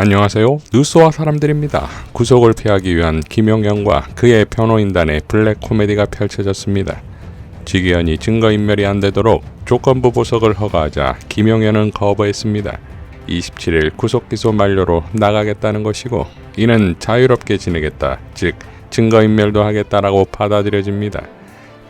안녕하세요. 뉴스와 사람들입니다. 구속을 피하기 위한 김용현과 그의 변호인단의 블랙 코미디가 펼쳐졌습니다. 지기현이 증거인멸이 안 되도록 조건부 보석을 허가하자 김용현은 거부했습니다. 27일 구속기소 만료로 나가겠다는 것이고, 이는 자유롭게 지내겠다, 즉 증거인멸도 하겠다라고 받아들여집니다.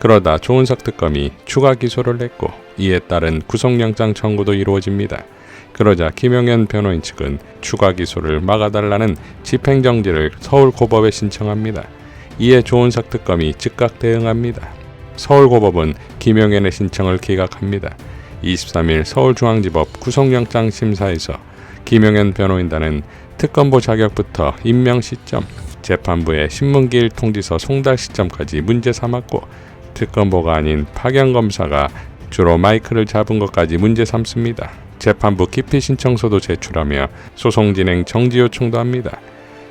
그러다 조은석 특검이 추가 기소를 했고, 이에 따른 구속영장 청구도 이루어집니다. 그러자 김용현 변호인 측은 추가 기소를 막아달라는 집행정지를 서울고법에 신청합니다. 이에 조은석 특검이 즉각 대응합니다. 서울고법은 김용현의 신청을 기각합니다. 23일 서울중앙지법 구속영장 심사에서 김용현 변호인단은 특검보 자격부터 임명 시점, 재판부의 신문기일 통지서 송달 시점까지 문제 삼았고, 특검보가 아닌 파견검사가 주로 마이크를 잡은 것까지 문제 삼습니다. 재판부 기피 신청서도 제출하며 소송 진행 정지 요청도 합니다.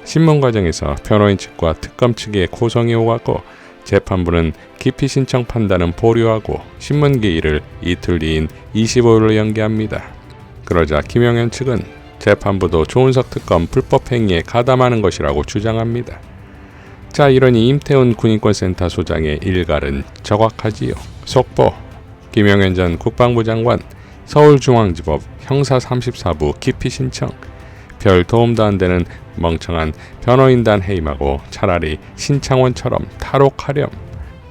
신문 과정에서 변호인 측과 특검 측의 고성이 오갔고, 재판부는 기피 신청 판단은 보류하고 신문 기일을 이틀 뒤인 25일로 연기합니다. 그러자 김용현 측은 재판부도 조은석 특검 불법 행위에 가담하는 것이라고 주장합니다. 자, 이러니 임태훈 군인권센터 소장의 일갈은 정확하지요. 속보: 김용현 전 국방부 장관 서울중앙지법 형사 34부 기피 신청. 별 도움도 안 되는 멍청한 변호인단 해임하고 차라리 신창원처럼 탈옥하렴.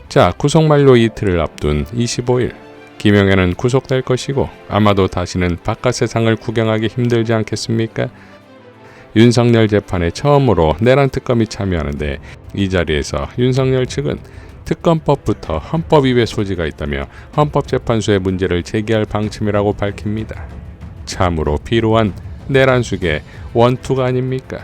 자, 구속 만료 이틀을 앞둔 25일, 김용현은 구속될 것이고 아마도 다시는 바깥 세상을 구경하기 힘들지 않겠습니까? 윤석열 재판에 처음으로 내란 특검이 참여하는데, 이 자리에서 윤석열 측은 특검법부터 헌법 위배 소지가 있다며 헌법재판소에 문제를 제기할 방침이라고 밝힙니다. 참으로 비루한 내란숙의 원투가 아닙니까?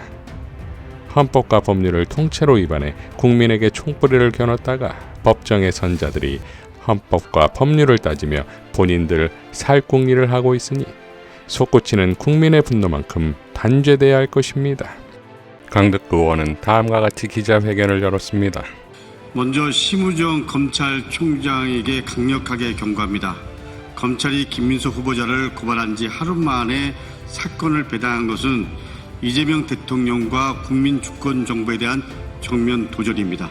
헌법과 법률을 통째로 위반해 국민에게 총뿌리를 겨눴다가 법정의 선자들이 헌법과 법률을 따지며 본인들 살궁리를 하고 있으니 솟구치는 국민의 분노만큼 단죄돼야 할 것입니다. 강덕구 의원은 다음과 같이 기자회견을 열었습니다. 먼저 심우정 검찰총장에게 강력하게 경고합니다. 검찰이 김민석 후보자를 고발한 지 하루 만에 사건을 배당한 것은 이재명 대통령과 국민 주권 정부에 대한 정면 도전입니다.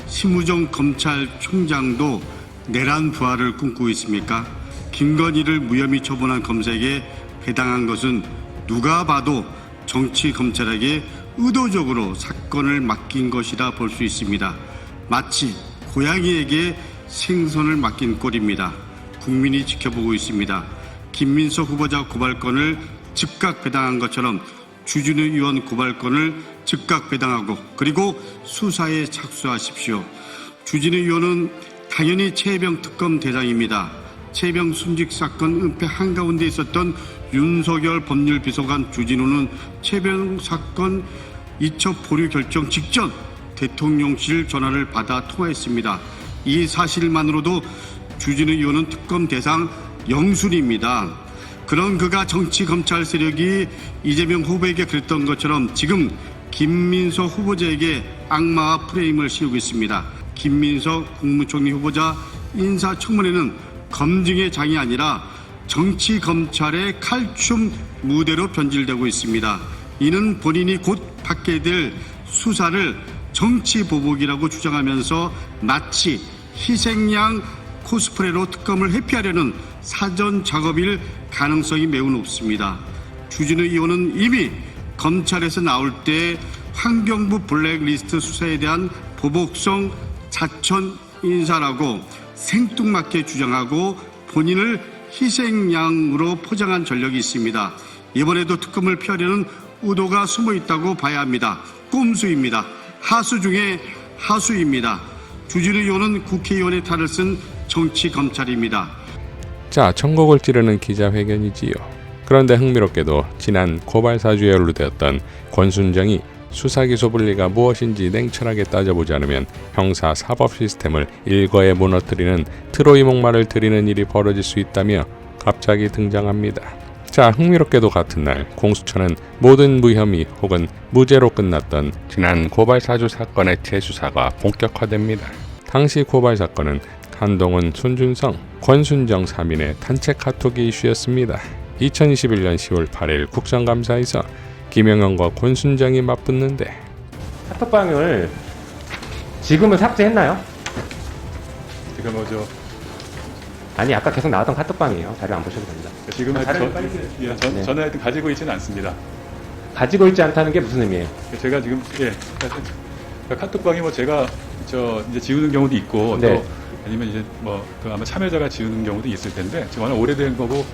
심우정 검찰총장도 내란 부활을 꿈꾸고 있습니까? 김건희를 무혐의 처분한 검사에게 배당한 것은 누가 봐도 정치 검찰에게 의도적으로 사건을 맡긴 것이라 볼 수 있습니다. 마치 고양이에게 생선을 맡긴 꼴입니다. 국민이 지켜보고 있습니다. 김민석 후보자 고발건을 즉각 배당한 것처럼 주진우 의원 고발건을 즉각 배당하고, 그리고 수사에 착수하십시오. 주진우 의원은 당연히 최혜병 특검 대장입니다. 최혜병 순직 사건 은폐 한가운데 있었던 윤석열 법률비서관 주진우는 최혜병 사건 이첩 보류 결정 직전 대통령실 전화를 받아 통화했습니다. 이 사실만으로도 주진우 의원은 특검 대상 영순입니다. 그런 그가 정치 검찰 세력이 이재명 후보에게 그랬던 것처럼 지금 김민석 후보자에게 악마와 프레임을 씌우고 있습니다. 김민석 국무총리 후보자 인사청문회는 검증의 장이 아니라 정치 검찰의 칼춤 무대로 변질되고 있습니다. 이는 본인이 곧 받게 될 수사를 정치 보복이라고 주장하면서 마치 희생양 코스프레로 특검을 회피하려는 사전 작업일 가능성이 매우 높습니다. 주진우 의원은 이미 검찰에서 나올 때 환경부 블랙리스트 수사에 대한 보복성 자천 인사라고 생뚱맞게 주장하고 본인을 희생양으로 포장한 전력이 있습니다. 이번에도 특검을 피하려는 의도가 숨어 있다고 봐야 합니다. 꼼수입니다. 하수 중에 하수입니다. 주진우 의원은 국회의원의 탈을 쓴 정치 검찰입니다. 자, 천국을 찌르는 기자회견이지요. 그런데 흥미롭게도 지난 고발 사주에 연루되었던 권순정이 수사기소 분리가 무엇인지 냉철하게 따져보지 않으면 형사 사법 시스템을 일거에 무너뜨리는 트로이 목마를 들이는 일이 벌어질 수 있다며 갑자기 등장합니다. 자, 흥미롭게도 같은 날 공수처는 모든 무혐의 혹은 무죄로 끝났던 지난 고발 사주 사건의 재수사가 본격화됩니다. 당시 고발 사건은 한동훈, 손준성, 권순정 3인의 단체 카톡이 이슈였습니다. 2021년 10월 8일 국정감사에서 김영현과 권순정이 맞붙는데 카톡방을 지금은 삭제했나요? 지금 뭐죠? 아니 아까 계속 나왔던 카톡방이에요. 자료 안 보셔도 됩니다. 지금 네. 저는 하여튼 가지고 있지는 않습니다. 가지고 있지 않다는 게 무슨 의미예요? 제가 지금 카톡방이 뭐 제가 이제 지우는 경우도 있고 네. 또 아니면 이제 그 아마 참여자가 지우는 경우도 있을 텐데 지금 워낙 오래된 거고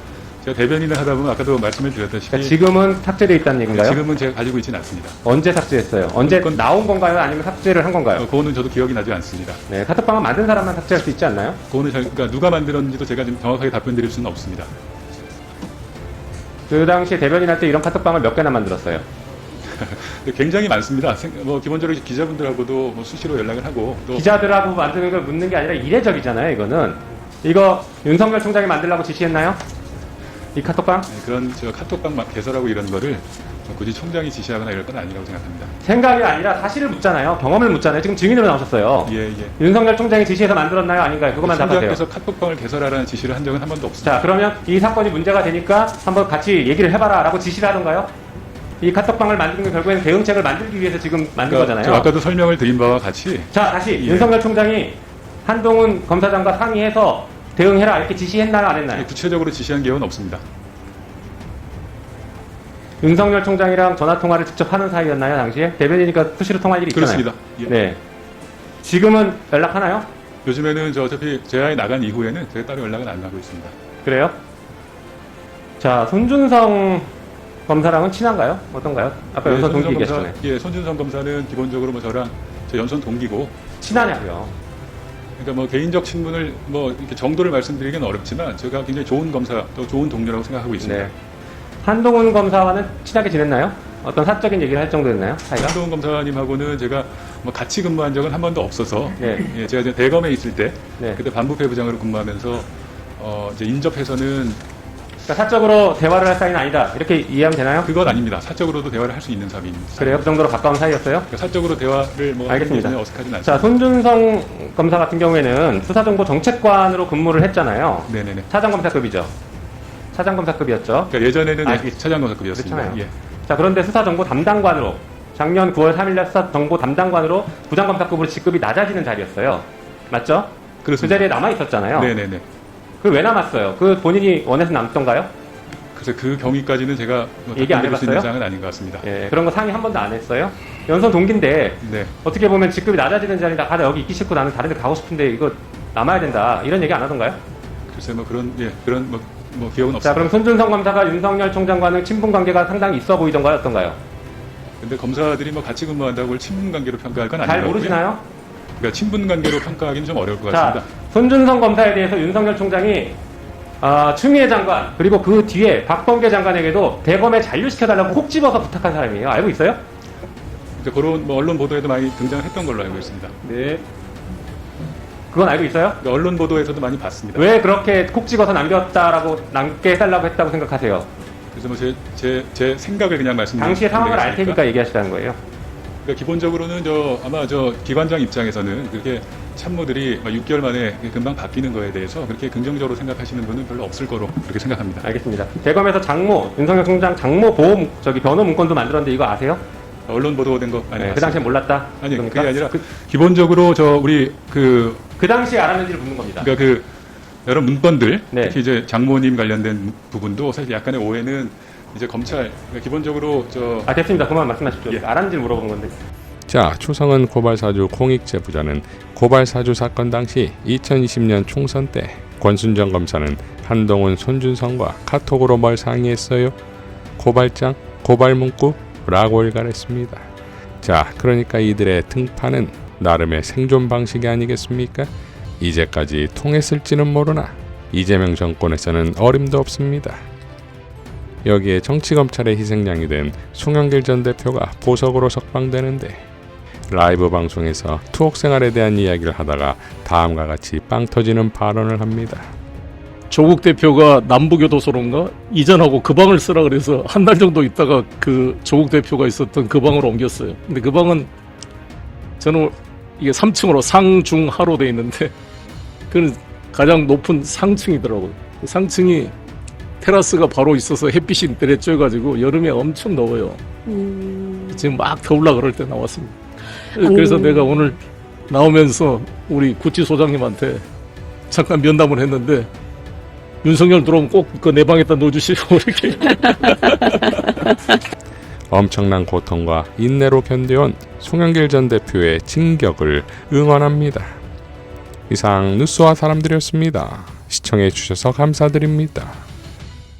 제가 대변인을 하다 보면 아까도 말씀을 드렸다시피 그러니까 지금은 삭제되어 있다는 얘기인가요? 지금은 제가 가지고 있지는 않습니다. 언제 삭제했어요? 언제 나온 건가요? 아니면 삭제를 한 건가요? 그거는 저도 기억이 나지 않습니다. 네, 카톡방은 만든 사람만 삭제할 수 있지 않나요? 그거는 그러니까 누가 만들었는지도 제가 지금 정확하게 답변 드릴 수는 없습니다. 그 당시에 대변인 할 때 이런 카톡방을 몇 개나 만들었어요? 굉장히 많습니다. 기본적으로 기자분들하고도 수시로 연락을 하고 또 기자들하고 만드는 걸 묻는 게 아니라 이례적이잖아요, 이거는. 이거 윤석열 총장이 만들라고 지시했나요? 이 카톡방? 그런 카톡방 개설하고 이런 거를 굳이 총장이 지시하거나 이럴 건 아니라고 생각합니다. 생각이 아니라 사실을 묻잖아요. 경험을 묻잖아요. 지금 증인으로 나오셨어요. 예. 윤석열 총장이 지시해서 만들었나요? 아닌가요? 그것만 답하세요. 총장께서 카톡방을 개설하라는 지시를 한 적은 한 번도 없습니다. 자, 그러면 이 사건이 문제가 되니까 한번 같이 얘기를 해봐라 라고 지시를 하던가요? 이 카톡방을 만드는 게 결국에는 대응책을 만들기 위해서 지금 만든 거잖아요. 저 아까도 설명을 드린 바와 같이 자, 다시 예. 윤석열 총장이 한동훈 검사장과 상의해서 대응해라 이렇게 지시했나요? 안 했나요? 구체적으로 지시한 기억은 없습니다. 윤석열 총장이랑 전화통화를 직접 하는 사이였나요? 당시에? 대변이니까 수시로 통할 일이 있잖아요. 그렇습니다. 예. 네. 지금은 연락하나요? 요즘에는 어차피 재하에 나간 이후에는 제가 따로 연락은 안 하고 있습니다. 그래요? 자, 손준성 검사랑은 친한가요? 어떤가요? 아까 연선 동기 얘기하셨잖아요. 예, 손준성 검사는 기본적으로 저랑 제 연선 동기고 친하냐고요? 그러니까 개인적 친분을 이렇게 정도를 말씀드리기는 어렵지만 제가 굉장히 좋은 검사 또 좋은 동료라고 생각하고 있습니다. 네. 한동훈 검사와는 친하게 지냈나요? 어떤 사적인 얘기를 할 정도였나요? 사이가? 한동훈 검사님하고는 제가 같이 근무한 적은 한 번도 없어서 네. 예, 제가 이제 대검에 있을 때 네. 그때 반부패부장으로 근무하면서 이제 인접해서는 그러니까 사적으로 대화를 할 사이는 아니다. 이렇게 이해하면 되나요? 그건 아닙니다. 사적으로도 대화를 할 수 있는 사람입니다. 그래요? 그 정도로 가까운 사이였어요? 그러니까 사적으로 대화를 알겠습니다. 하는 게 어색하진 않습니다. 자, 손준성 검사 같은 경우에는 수사정보 정책관으로 근무를 했잖아요. 네네네. 차장검사급이죠. 차장검사급이었죠. 그러니까 예전에는 알겠습니다. 차장검사급이었습니다. 그렇잖아요. 예. 자, 그런데 수사정보 담당관으로 작년 9월 3일날 수사정보 담당관으로 부장검사급으로 직급이 낮아지는 자리였어요. 맞죠? 그 그렇습니다. 자리에 남아 있었잖아요. 네네네. 그 왜 남았어요? 그 본인이 원해서 남던가요? 그래서 그 경위까지는 제가 얘기 안 답변드릴 수 있는 해봤어요? 사항은 아닌 것 같습니다. 예, 그런 거 상의 한 번도 안 했어요? 연선 동기인데 네. 어떻게 보면 직급이 낮아지는 자리다 가다 여기 있기 싫고 나는 다른 데 가고 싶은데 이거 남아야 된다 이런 얘기 안 하던가요? 글쎄 그런 기억은 없습니다. 자, 그럼 손준성 검사가 윤석열 총장과는 친분 관계가 상당히 있어 보이던가요? 어떤가요? 근데 검사들이 같이 근무한다고 그걸 친분 관계로 평가할 건 잘 아니고요. 모르시나요? 그러니까 친분 관계로 평가하기는 좀 어려울 것 자, 같습니다. 손준성 검사에 대해서 윤석열 총장이 추미애 장관 그리고 그 뒤에 박범계 장관에게도 대검에 잔류시켜달라고 콕 집어서 부탁한 사람이에요. 알고 있어요? 이제 그런 언론 보도에도 많이 등장했던 걸로 알고 있습니다. 네. 그건 알고 있어요? 그러니까 언론 보도에서도 많이 봤습니다. 왜 그렇게 콕 집어서 남게 해달라고 했다고 생각하세요? 그래서 제 생각을 그냥 말씀드리겠습니다. 당시의 상황을 알 테니까 얘기하시라는 거예요. 그러니까 기본적으로는 아마 기관장 입장에서는 그렇게 참모들이 6개월 만에 금방 바뀌는 거에 대해서 그렇게 긍정적으로 생각하시는 분은 별로 없을 거로 그렇게 생각합니다. 알겠습니다. 대검에서 윤석열 총장 장모 보호 변호 문건도 만들었는데 이거 아세요? 언론 보도된 거 아니에요? 네, 그 당시에 몰랐다. 아니 그러니까? 그게 아니라 기본적으로 우리 그 당시에 알았는지를 묻는 겁니다. 그러니까 여러 문건들 네. 특히 이제 장모님 관련된 부분도 사실 약간의 오해는 이제 검찰 그러니까 기본적으로 됐습니다. 그만 말씀하십시오. 예. 알았는지를 물어본 건데. 자, 추성은 고발사주 공익재 부자는 고발사주 사건 당시 2020년 총선 때 권순정 검사는 한동훈 손준성과 카톡으로 뭘 상의했어요? 고발장, 고발문구? 라고 일갈했습니다. 자, 그러니까 이들의 등판은 나름의 생존 방식이 아니겠습니까? 이제까지 통했을지는 모르나 이재명 정권에서는 어림도 없습니다. 여기에 정치검찰의 희생양이 된 송영길 전 대표가 보석으로 석방되는데 라이브 방송에서 투옥 생활에 대한 이야기를 하다가 다음과 같이 빵 터지는 발언을 합니다. 조국 대표가 남부교도소론가 이전하고 그 방을 쓰라 그래서 한 달 정도 있다가 그 조국 대표가 있었던 그 방으로 옮겼어요. 근데 그 방은 저는 이게 3층으로 상중하로 돼 있는데 그는 가장 높은 상층이더라고요. 그 상층이 테라스가 바로 있어서 햇빛이 내려쬐가지고 여름에 엄청 더워요. 지금 막 더울라 그럴 때 나왔습니다. 그래서 내가 오늘 나오면서 우리 구치소장님한테 잠깐 면담을 했는데 윤석열 들어오면 꼭 그 내 방에다 넣어주시고 이렇게. 엄청난 고통과 인내로 견뎌온 송영길 전 대표의 진격을 응원합니다. 이상 뉴스와 사람들이었습니다. 시청해 주셔서 감사드립니다.